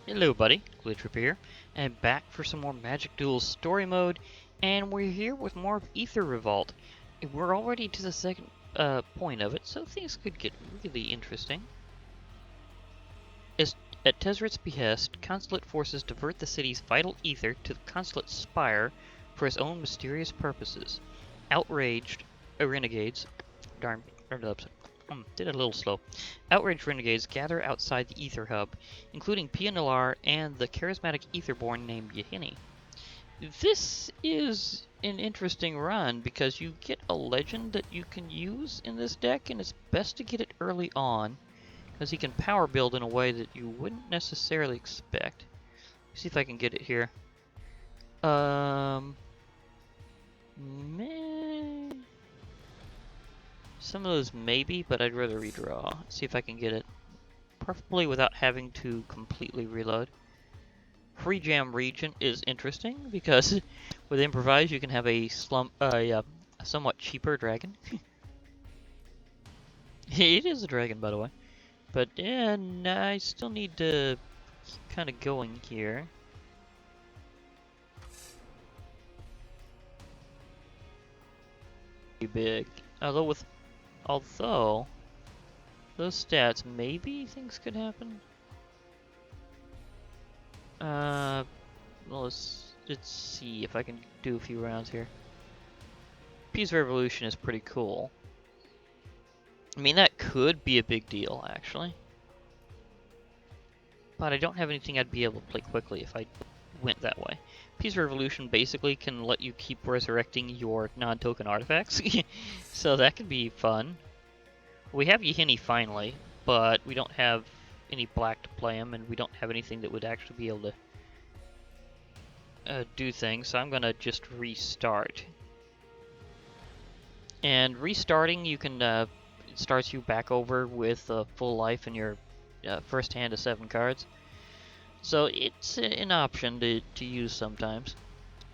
Hello buddy, Glitch here, and back for some more Magic Duels story mode, and we're here with more of Aether Revolt. We're already to the second point of it, so things could get really interesting. At Tezret's behest, Consulate forces divert the city's vital ether to the Consulate spire for his own mysterious purposes. Outraged renegades, did it a little slow. Outraged renegades gather outside the Aether Hub, including Pia Nalaar and the charismatic Aetherborn named Yahenni. This is an interesting run because you get a legend that you can use in this deck, and it's best to get it early on because he can power build in a way that you wouldn't necessarily expect. Let's see if I can get it here. Meh. Some of those maybe, but I'd rather redraw. See if I can get it. Preferably without having to completely reload. Free Jam Regent is interesting because with Improvise you can have a somewhat cheaper dragon. It is a dragon, by the way. But yeah, I still need to keep kind of going here. Pretty big. Although those stats, maybe things could happen. Well, let's see if I can do a few rounds here. Pia's Revolution is pretty cool. I mean, that could be a big deal, actually. But I don't have anything I'd be able to play quickly if I went that way. Pia's Revolution basically can let you keep resurrecting your non-token artifacts, so that could be fun. We have Yahenni finally, but we don't have any black to play him, and we don't have anything that would actually be able to do things, so I'm gonna just restart. And restarting, you can it starts you back over with full life in your first hand of 7 cards. So it's an option to use sometimes.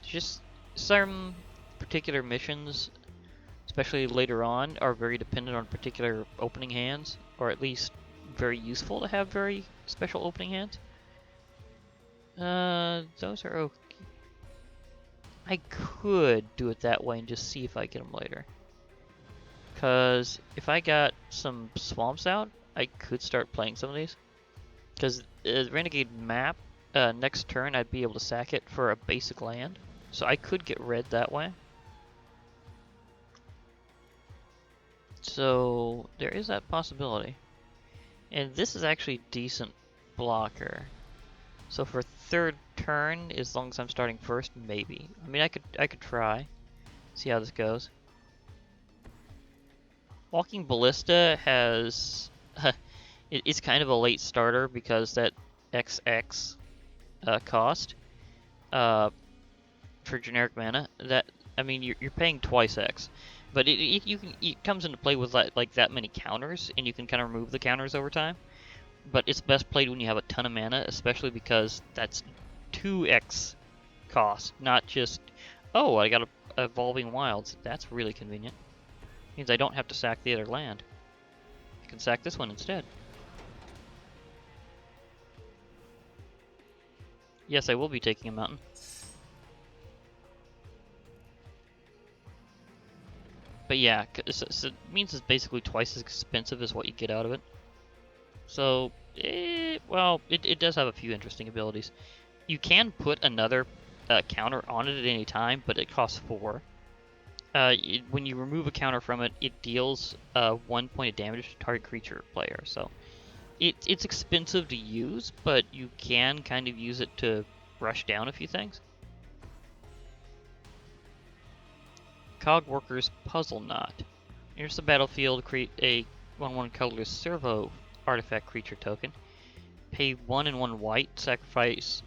Just some particular missions, especially later on, are very dependent on particular opening hands, or at least very useful to have very special opening hands. Those are okay. I could do it that way and just see if I get them later. Because if I got some swamps out, I could start playing some of these. Because Renegade map, next turn I'd be able to sack it for a basic land. So I could get red that way. So there is that possibility. And this is actually decent blocker. So for third turn, as long as I'm starting first, maybe. I mean, I could try. See how this goes. Walking Ballista has it's kind of a late starter because that XX cost for generic mana. That, I mean, you're paying twice X, but it comes into play with like that many counters, and you can kind of remove the counters over time. But it's best played when you have a ton of mana, especially because that's 2x cost, not just, oh, I got a Evolving Wilds. That's really convenient. Means I don't have to sack the other land. I can sack this one instead. Yes, I will be taking a mountain. But yeah, so it means it's basically twice as expensive as what you get out of it. So, well, it does have a few interesting abilities. You can put another counter on it at any time, but it costs 4. When you remove a counter from it, it deals 1 point of damage to target creature player. So it's expensive to use, but you can kind of use it to rush down a few things. Cogworker's Puzzle Knot. Here's the battlefield, create a 1/1 colorless servo artifact creature token. Pay 1 and 1 white, sacrifice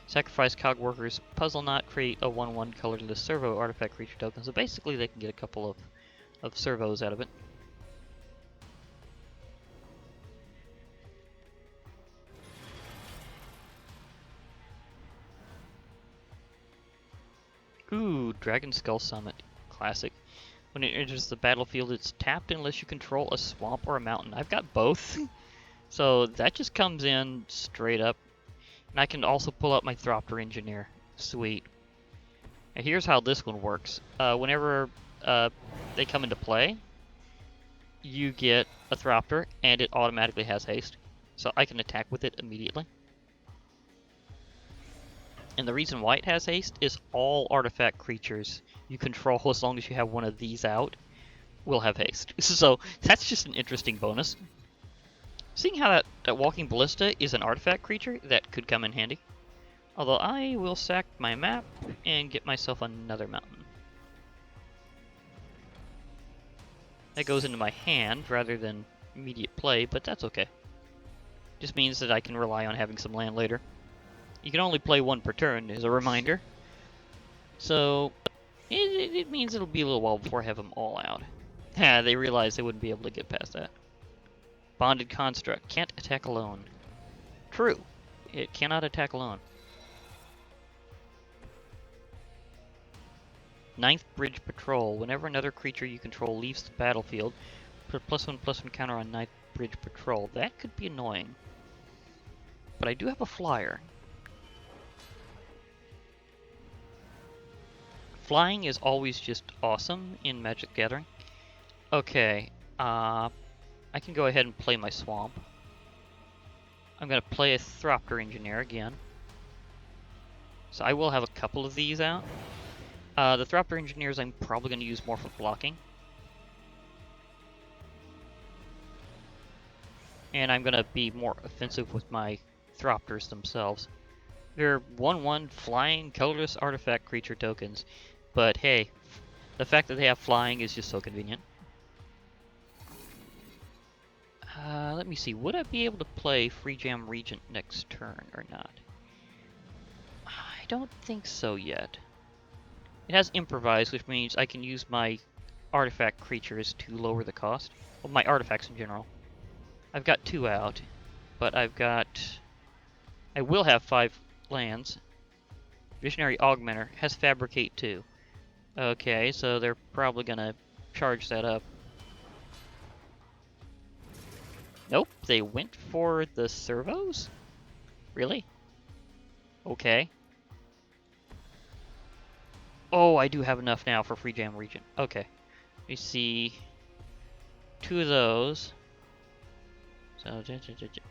sacrifice Cogworker's Puzzle Knot, create a 1/1 colorless servo artifact creature token. So basically they can get a couple of servos out of it. Ooh, Dragon Skull Summit. Classic. When it enters the battlefield, it's tapped unless you control a swamp or a mountain. I've got both. So that just comes in straight up And I can also pull out my Thropter Engineer. Sweet. Now here's how this one works. Whenever they come into play, you get a Thropter, and it automatically has haste. So I can attack with it immediately. And the reason why it has haste is all artifact creatures you control, as long as you have one of these out, will have haste. So that's just an interesting bonus. Seeing how that Walking Ballista is an artifact creature, that could come in handy. Although I will sack my map and get myself another mountain. That goes into my hand rather than immediate play, but that's okay. Just means that I can rely on having some land later. You can only play one per turn, as a reminder. So it means it'll be a little while before I have them all out. They realized they wouldn't be able to get past that. Bonded Construct. Can't attack alone. True. It cannot attack alone. Ninth Bridge Patrol. Whenever another creature you control leaves the battlefield, put +1/+1 counter on Ninth Bridge Patrol. That could be annoying. But I do have a flyer. Flying is always just awesome in Magic the Gathering. Okay, I can go ahead and play my Swamp. I'm going to play a Thropter Engineer again. So I will have a couple of these out. The Thropter Engineers I'm probably going to use more for blocking. And I'm going to be more offensive with my Thropters themselves. They're 1/1 flying colorless artifact creature tokens. But hey, the fact that they have flying is just so convenient. Let me see, would I be able to play Free Jam Regent next turn or not? I don't think so yet. It has Improvise, which means I can use my artifact creatures to lower the cost. Well, my artifacts in general. I've got 2 out, but I will have 5 lands. Visionary Augmenter has Fabricate 2. Okay, so they're probably gonna charge that up. Nope, they went for the servos? Really? Okay. Oh, I do have enough now for Free Jam Regent. Okay. Let me see. 2 of those. So,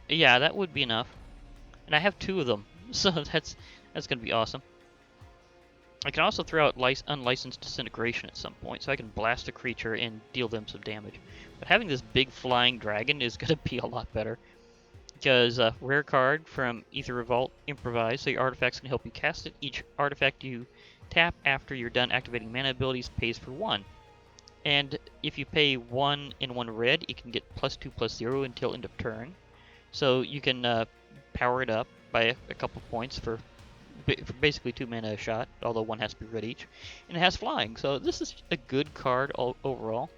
yeah, that would be enough. And I have 2 of them, so that's gonna be awesome. I can also throw out unlicensed disintegration at some point, so I can blast a creature and deal them some damage. But having this big flying dragon is going to be a lot better. Because rare card from Aether Revolt, Improvise, so your artifacts can help you cast it. Each artifact you tap after you're done activating mana abilities pays for 1. And if you pay 1 and 1 red, you can get +2/+0 until end of turn. So you can power it up by a couple points for basically 2 mana a shot, although 1 has to be red each. And it has flying, so this is a good card overall.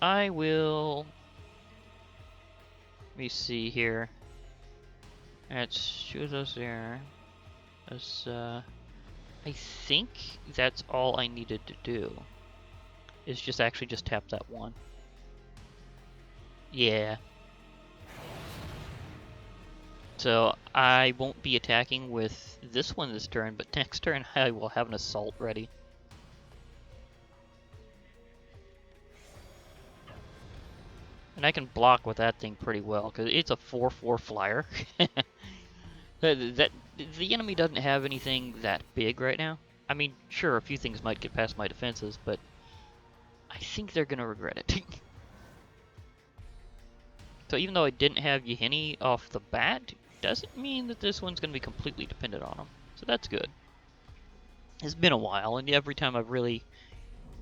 I will... Let me see here. Let's shoot those there. I think that's all I needed to do. Is just actually just tap that 1. Yeah. So I won't be attacking with this one this turn, but next turn I will have an assault ready. And I can block with that thing pretty well, because it's a 4/4 flyer. The enemy doesn't have anything that big right now. I mean, sure, a few things might get past my defenses, but I think they're going to regret it. So even though I didn't have Yahenni off the bat, doesn't mean that this one's going to be completely dependent on him. So that's good. It's been a while, and every time I've really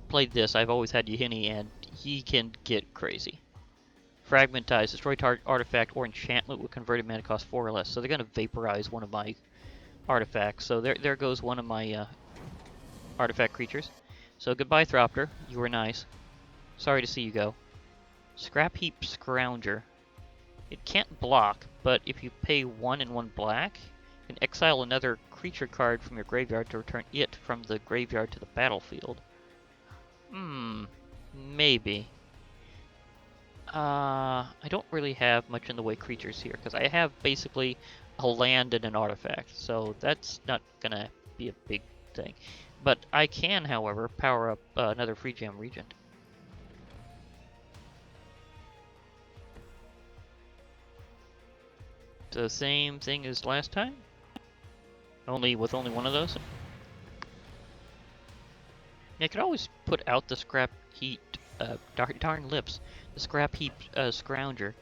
played this, I've always had Yahenni, and he can get crazy. Fragmentize, destroy target artifact or enchantment with converted mana cost 4 or less. So they're going to vaporize one of my artifacts. So there goes one of my artifact creatures. So goodbye, Thropter. You were nice. Sorry to see you go. Scrap Heap Scrounger. It can't block, but if you pay 1 and 1 black, you can exile another creature card from your graveyard to return it from the graveyard to the battlefield. Maybe. I don't really have much in the way of creatures here, because I have basically a land and an artifact, so that's not gonna be a big thing. But I can, however, power up another free gem regent. The same thing as last time, only with only one of those. Yeah, I could always put out the scrap heat, darn lips, the scrap heap scrounger,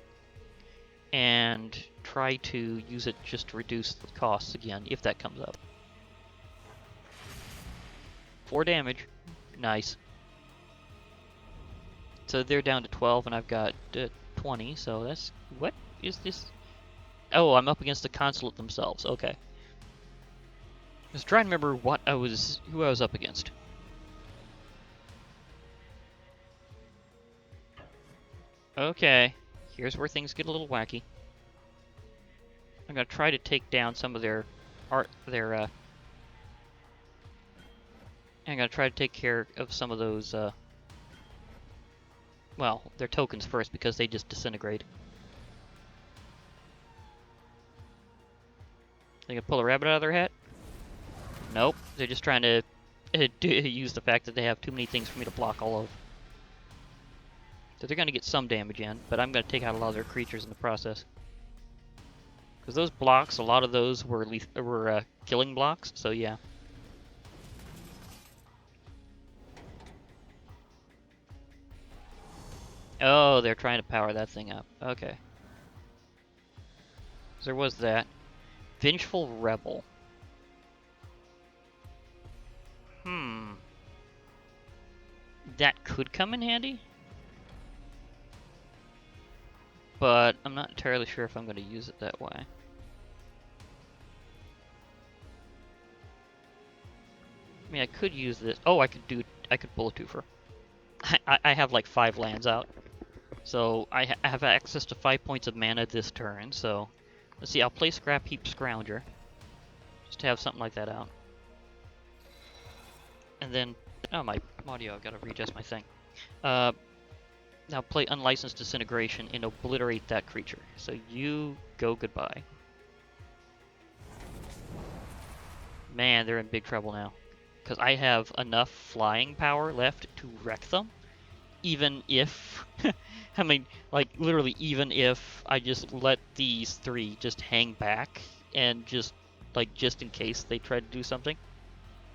and try to use it just to reduce the costs again, if that comes up. 4 damage. Nice. So they're down to 12, and I've got 20, so that's... What is this? Oh, I'm up against the Consulate themselves. Okay. I was trying to remember who I was up against. Okay. Here's where things get a little wacky. I'm gonna try to take down some of their I'm gonna try to take care of some of those, well, their tokens first, because they just disintegrate. They gonna pull a rabbit out of their hat? Nope. They're just trying to use the fact that they have too many things for me to block all of. So they're gonna get some damage in, but I'm gonna take out a lot of their creatures in the process. Because those blocks, a lot of those were killing blocks, so yeah. Oh, they're trying to power that thing up. Okay. So there was that. Vengeful Rebel. That could come in handy. But I'm not entirely sure if I'm going to use it that way. I mean, I could use this. Oh, I could pull a twofer. I have like 5 lands out. So I have access to 5 points of mana this turn, so... Let's see, I'll play Scrap Heap Scrounger. Just to have something like that out. And then... Oh, my audio, I've got to readjust my thing. Now play Unlicensed Disintegration and obliterate that creature. So you go goodbye. Man, they're in big trouble now. Because I have enough flying power left to wreck them. Even if... I mean, like, literally, even if I just let these 3 just hang back and just in case they try to do something,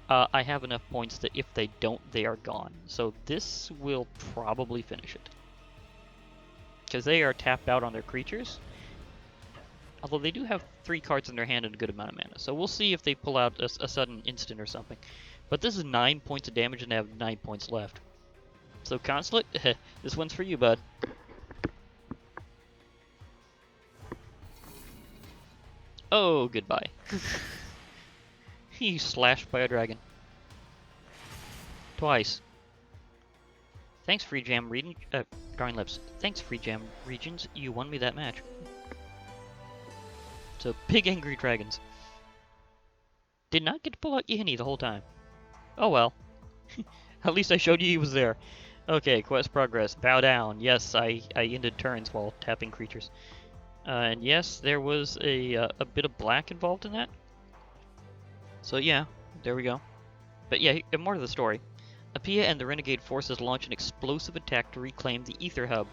I have enough points that if they don't, they are gone. So this will probably finish it. Because they are tapped out on their creatures. Although they do have 3 cards in their hand and a good amount of mana. So we'll see if they pull out a sudden instant or something. But this is 9 points of damage and they have 9 points left. So Consulate, this one's for you, bud. Oh, goodbye. He's slashed by a dragon. Twice. Thanks, Free Jam Region. Darn lips. Thanks, Free Jam Regions. You won me that match. So, big angry dragons. Did not get to pull out Yahenni the whole time. Oh well. At least I showed you he was there. Okay, quest progress. Bow down. Yes, I ended turns while tapping creatures. And yes, there was a bit of black involved in that. So yeah, there we go. But yeah, more to the story. Pia and the renegade forces launch an explosive attack to reclaim the Aether hub.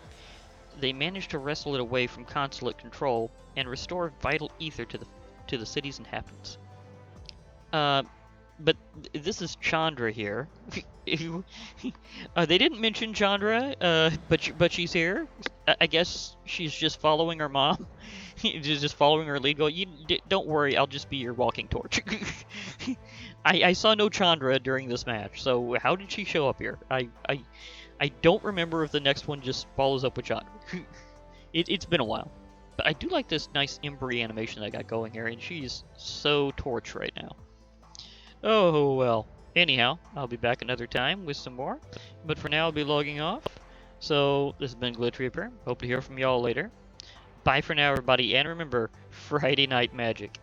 They manage to wrestle it away from Consulate control and restore vital ether to the city's inhabitants. But this is Chandra here. They didn't mention Chandra, but she's here. I guess she's just following her mom. She's just following her lead. Don't worry, I'll just be your walking torch. I saw no Chandra during this match, so how did she show up here? I don't remember if the next one just follows up with Chandra. It's been a while. But I do like this nice Embry animation I got going here, and she's so torch right now. Oh, well. Anyhow, I'll be back another time with some more. But for now, I'll be logging off. So, this has been Glitch Reaper. Hope to hear from y'all later. Bye for now, everybody. And remember, Friday Night Magic.